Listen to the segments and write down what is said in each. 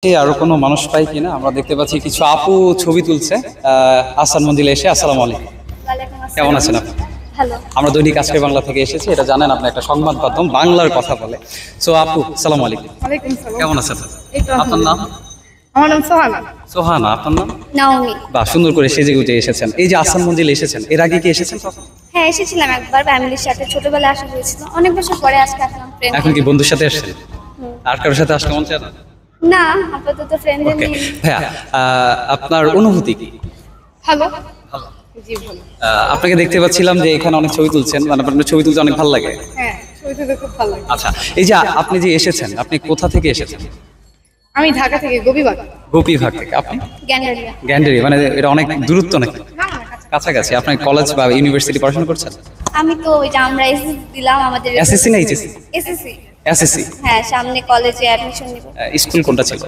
আরো কোনো মানুষ পাই কিনা আমরা দেখতে পাচ্ছি কিছু আপু ছবি তুলছে আহসান মঞ্জিলে এসে। আসসালামু আলাইকুম, কেমন আছেন আপনি? ভালো। আমরা দৈনিক আজকের বাংলা থেকে এসেছি, এটা জানেন আপনি, একটা সংবাদ মাধ্যম, বাংলার কথা বলে। সো আপু আসসালামু আলাইকুম, ওয়ালাইকুম সালাম। কেমন আছেন? এই তো আপনার নাম? আমার নাম সোহানা। সোহানা, আপনার নাম? নাওমি। বাহ, সুন্দর করে সেজে গুজে এসেছেন। এই যে আহসান মঞ্জিলে এসেছেন, এর আগে কি এসেছেন কখনো? হ্যাঁ, এসেছিলাম একবার ফ্যামিলির সাথে, ছোটবেলায় আসা হয়েছিল। অনেক বছর পরে আজকে আসলাম ফ্রেন্ড। এখন কি বন্ধুর সাথে এসেছেন? আর কারোর সাথে আসলে মন চায় না? না, আপাতত ফ্রেন্ডদের ওকে নিয়ে। ভাইয়া, আপনার অনুভূতি কি? ভালো। জি ভালো। আপনাকে দেখতে পাচ্ছিলাম যে এখানে অনেক ছবি তুলছেন, মানে আপনার ছবি তুলতে অনেক ভালো লাগে। হ্যাঁ, ছবি তুলতে খুব ভালো লাগে। আচ্ছা, এই যে আপনি যে এসেছেন, আপনি কোথা থেকে এসেছেন? আমি ঢাকা থেকে গোপীবাগ। গোপীবাগ থেকে। আপনি? গ্যান্ডারিয়া। গ্যান্ডারি, মানে এটা অনেক দূরত্ব নাকি? না না, কাছে। কাছাকাছি। আপনি কলেজ বা ইউনিভার্সিটি পড়াশোনা করছেন? আমি তো ওই যে আমরা এসএসসি দিলাম, আমাদের এসএসসি না এইচএসসি? এসএসসি। এসএসসি। হ্যাঁ, সামনে কলেজে অ্যাডমিশন নিব। স্কুল কোনটা ছিল?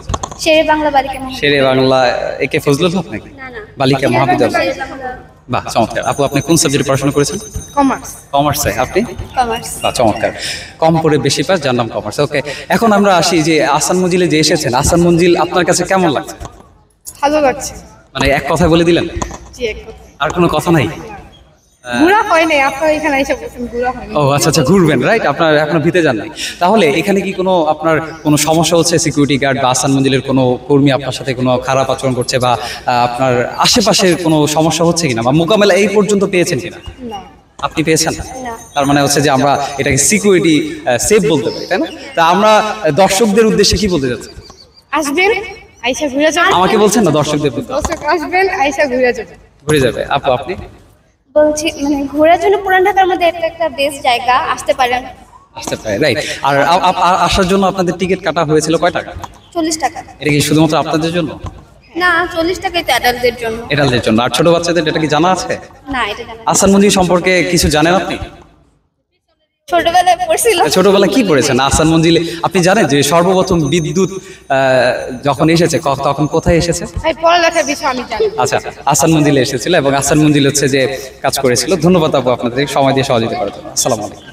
শেরে বাংলা বালিকা মহাবিদ্যালয়। শেরে বাংলা একে ফজলুল হক নাকি? না না, বালিকা মহাবিদ্যালয়। শেরে বাংলা বাহ, চমৎকার। আপু আপনি কোন সাবজেক্টে পড়াশোনা করেছেন? কমার্স। কমার্সে। আপনি? কমার্স। বাহ, চমৎকার। কম করে বেশি পাস, যার নাম কমার্স। ওকে, এখন আমরা আসি যে আহসান মঞ্জিলে যে এসেছেন, আহসান মঞ্জিল আপনার কাছে কেমন লাগছে? ভালো লাগছে। মানে এক কথায় বলে দিলেন, জি, এক কথা। আর কোনো কথা নাই? ঘোরা হয় নাই, আপনার এখানে এসে বলছেন ঘোরা হয়নি। ও আচ্ছা আচ্ছা, ঘুরবেন, রাইট? আপনার এখনো ভিতে যান নাই। তাহলে এখানে কি কোনো আপনার কোনো সমস্যা হচ্ছে? সিকিউরিটি গার্ড বা আহসান মঞ্জিলের কোনো কর্মী আপনার সাথে কোনো খারাপ আচরণ করছে, বা আপনার আশেপাশের কোনো সমস্যা হচ্ছে কিনা, বা মোকাবেলা এই পর্যন্ত পেয়েছেন কিনা? না আপনি পেয়েছেন? না। তার মানে হচ্ছে যে আমরা এটাকে সিকিউরিটি সেফ বলতে পারি, তাই না? তা আমরা দর্শকদের উদ্দেশ্যে কি বলতে যাচ্ছি? আসবেন, আইসা ঘুরে যাবেন। আমাকে বলছেন না, দর্শকদের বলতে? দর্শক আসবেন, আইসা ঘুরে যাবেন। ঘুরে যাবে। আপু আপনি? বলছি মানে ঘোরার জন্য পুরান ঢাকার মধ্যে একটা বেস্ট জায়গা, আসতে পারেন। আসতে পারে, রাইট। আর আসার জন্য আপনাদের টিকিট কাটা হয়েছিল কয় টাকা? 40 টাকা। এটা কি শুধুমাত্র আপনাদের জন্য? না, 40 টাকাই তো অ্যাডাল্টদের জন্য। এটাদের জন্য। আর ছোট বাচ্চাদের এটা কি জানা আছে? না, এটা জানা। আহসান মঞ্জিল সম্পর্কে কিছু জানেন আপনি? ছোটবেলায় পড়ছিলাম। ছোটবেলায় কি পড়েছেন আহসান মঞ্জিলে? আপনি জানেন যে সর্বপ্রথম বিদ্যুৎ যখন এসেছে, তখন কোথায় এসেছে? ভাই, পড়ালেখার বিষয় আমি জানি। আচ্ছা, আহসান মঞ্জিলে এসেছিল এবং আহসান মঞ্জিল হচ্ছে যে কাজ করেছিল। ধন্যবাদ আপু আপনাদের সময় দিয়ে সহযোগিতা করার জন্য। আসসালামু আলাইকুম।